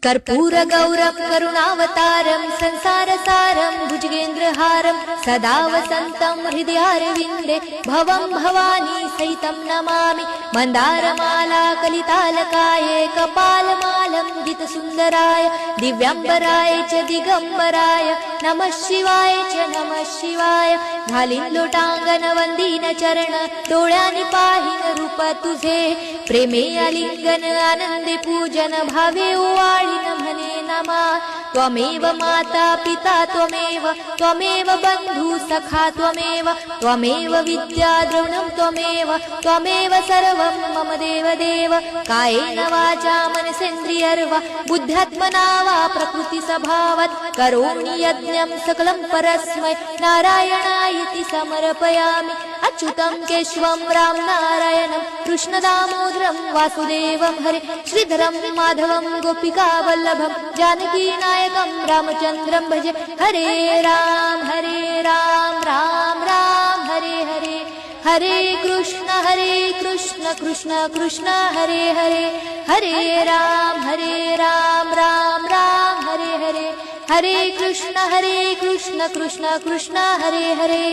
कर्पूरगौरं करुणावतारं संसारसारं भुजगेन्द्रहारं सदा वसन्तं हृदयारविन्दे भवं भवानी सहितं नमामि। मन्दारमाला कलितालकाये कपालमालं गीतसुन्दराय दिव्याम्बराय च दिगम्बराय नमः शिवाय च नमः शिवाय। घालीन लोटांगण वंदीन चरण डोळ्यांनी पाहीन रूप तुझे प्रेमे आलिंगन आनंदे पूजन भावे ओवाळीन म्हणे नमा। त्वमेव माता पिता त्वमेव बंधु सखा त्वमेव विद्या द्रविणं त्वमेव सर्वं मम देव कायेन वाचा मनसेन्द्रियर्वा बुद्ध्यात्मना वा प्रकृति स्वभावात् करोमि यज्ञं सकलं परस्मै नारायणायति समर्पयामि। अच्युतं केशवं राम नारायणं कृष्णदामोदरं वासुदेवं हरे श्रीधरं माधवं गोपिका वल्लभं जानकी नायकं रामचन्द्रं भजे। हरे राम राम राम हरे हरे हरे कृष्ण कृष्ण कृष्ण हरे हरे हरे राम राम राम हरे हरे हरे कृष्ण कृष्ण कृष्ण हरे हरे।